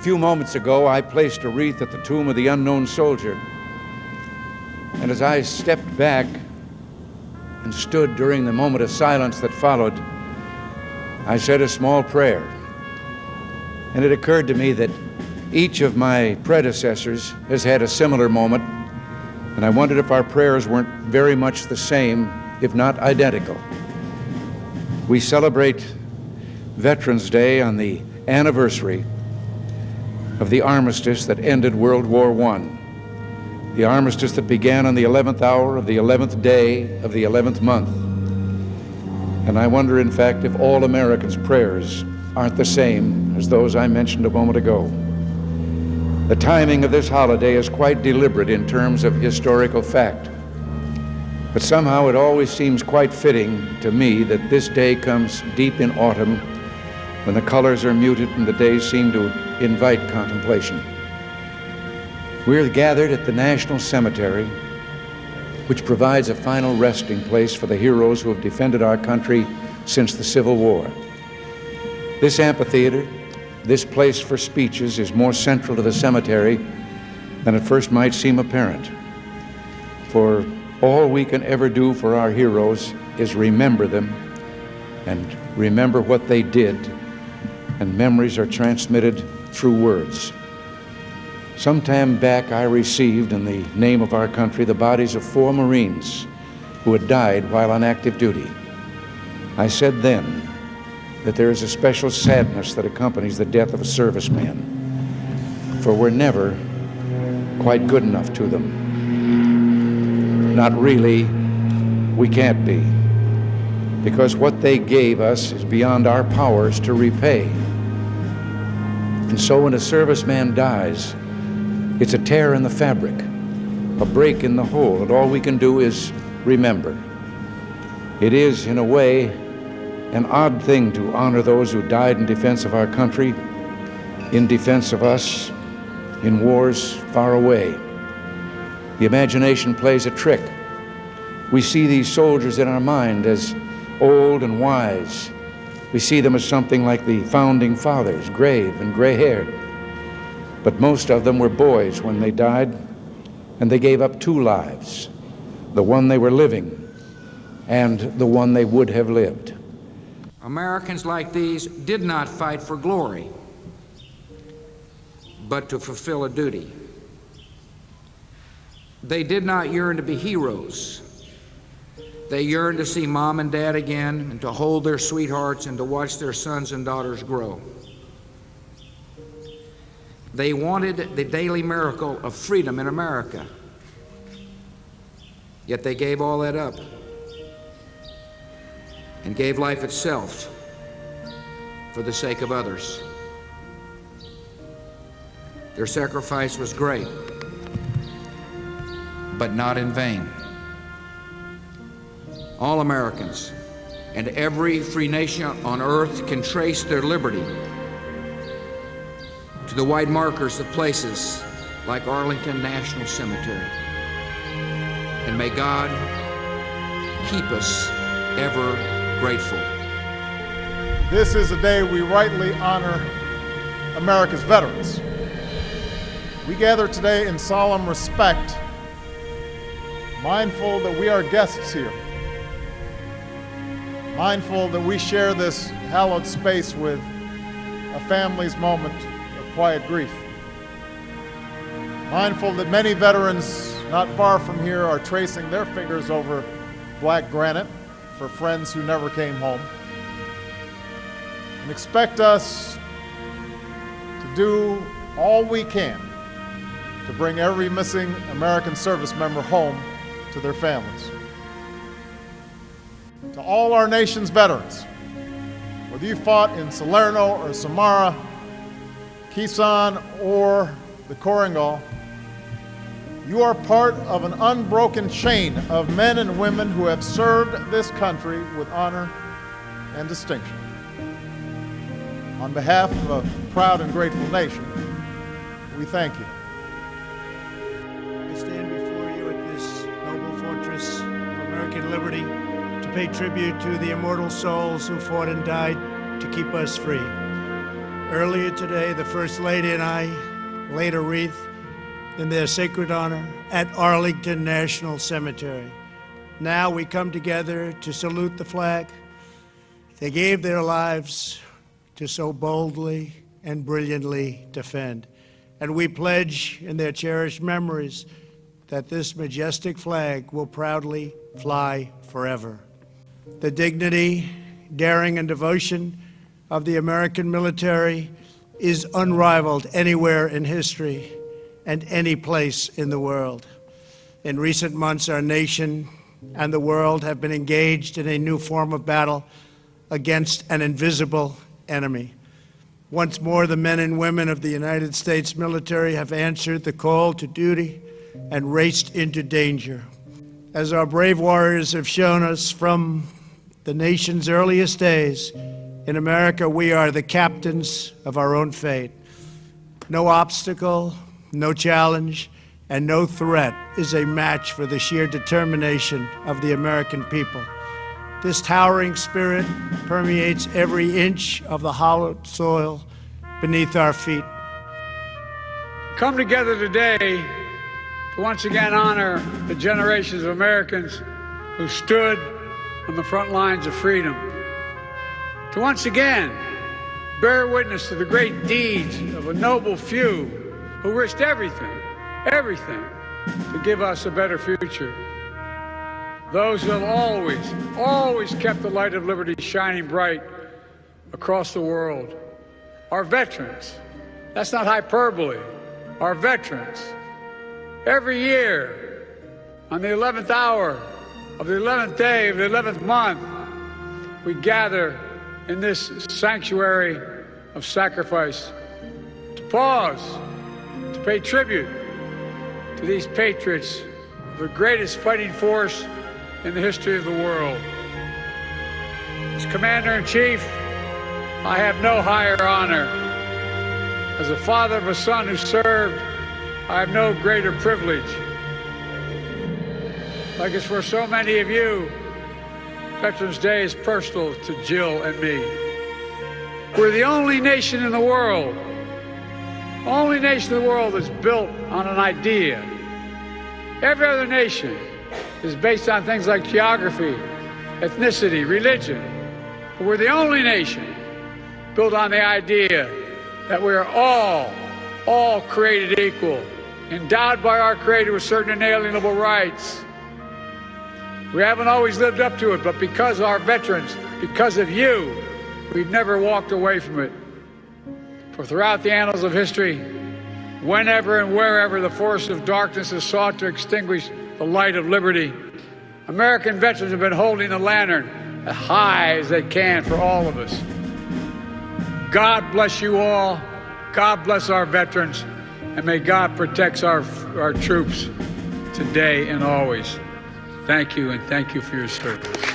few moments ago, I placed a wreath at the tomb of the unknown soldier. And as I stepped back and stood during the moment of silence that followed, I said a small prayer. And it occurred to me that each of my predecessors has had a similar moment, and I wondered if our prayers weren't very much the same, if not identical. We celebrate Veterans Day on the anniversary of the armistice that ended World War I, the armistice that began on the 11th hour of the 11th day of the 11th month. And I wonder, in fact, if all Americans' prayers aren't the same as those I mentioned a moment ago. The timing of this holiday is quite deliberate in terms of historical fact, but somehow it always seems quite fitting to me that this day comes deep in autumn, when the colors are muted and the days seem to invite contemplation. We're gathered at the National Cemetery, which provides a final resting place for the heroes who have defended our country since the Civil War. This amphitheater, this place for speeches, is more central to the cemetery than at first might seem apparent. For all we can ever do for our heroes is remember them and remember what they did, and memories are transmitted through words. Some time back, I received, in the name of our country, the bodies of 4 Marines who had died while on active duty. I said then that there is a special sadness that accompanies the death of a serviceman, for we're never quite good enough to them. Not really, we can't be, because what they gave us is beyond our powers to repay. And so when a serviceman dies, it's a tear in the fabric, a break in the whole, and all we can do is remember. It is, in a way, an odd thing to honor those who died in defense of our country, in defense of us, in wars far away. The imagination plays a trick. We see these soldiers in our mind as old and wise. We see them as something like the founding fathers, grave and gray-haired. But most of them were boys when they died, and they gave up 2 lives, the one they were living and the one they would have lived. Americans like these did not fight for glory, but to fulfill a duty. They did not yearn to be heroes. They yearned to see mom and dad again, and to hold their sweethearts, and to watch their sons and daughters grow. They wanted the daily miracle of freedom in America, yet they gave all that up and gave life itself for the sake of others. Their sacrifice was great, but not in vain. All Americans and every free nation on earth can trace their liberty to the white markers of places like Arlington National Cemetery. And may God keep us ever grateful. This is a day we rightly honor America's veterans. We gather today in solemn respect, mindful that we are guests here, mindful that we share this hallowed space with a family's moment of quiet grief, mindful that many veterans not far from here are tracing their fingers over black granite for friends who never came home, and expect us to do all we can to bring every missing American service member home to their families. To all our nation's veterans, whether you fought in Salerno or Samara, Quezon or the Korengal, you are part of an unbroken chain of men and women who have served this country with honor and distinction. On behalf of a proud and grateful nation, we thank you. I stand before you at this noble fortress of American liberty to pay tribute to the immortal souls who fought and died to keep us free. Earlier today, the First Lady and I laid a wreath in their sacred honor at Arlington National Cemetery. Now we come together to salute the flag they gave their lives to so boldly and brilliantly defend. And we pledge in their cherished memories that this majestic flag will proudly fly forever. The dignity, daring, and devotion of the American military is unrivaled anywhere in history and any place in the world. In recent months, our nation and the world have been engaged in a new form of battle against an invisible enemy. Once more, the men and women of the United States military have answered the call to duty and raced into danger. As our brave warriors have shown us from the nation's earliest days, in America, we are the captains of our own fate. No obstacle, no challenge, and no threat is a match for the sheer determination of the American people. This towering spirit permeates every inch of the hallowed soil beneath our feet. Come together today to once again honor the generations of Americans who stood on the front lines of freedom. To once again bear witness to the great deeds of a noble few who risked everything to give us a better future. Those who have always kept the light of liberty shining bright across the world. Our veterans, that's not hyperbole, our veterans. Every year, on the 11th hour of the 11th day of the 11th month, we gather in this sanctuary of sacrifice to pause, to pay tribute to these patriots, the greatest fighting force in the history of the world. As Commander-in-Chief, I have no higher honor. As a father of a son who served, I have no greater privilege. Like it's for so many of you, Veterans Day is personal to Jill and me. We're the only nation in the world that's built on an idea. Every other nation is based on things like geography, ethnicity, religion. But we're the only nation built on the idea that we're all created equal, endowed by our Creator with certain inalienable rights. We haven't always lived up to it, but because of our veterans, because of you, we've never walked away from it. For throughout the annals of history, whenever and wherever the force of darkness has sought to extinguish the light of liberty, American veterans have been holding the lantern as high as they can for all of us. God bless you all. God bless our veterans. And may God protect our troops today and always. Thank you, and thank you for your service.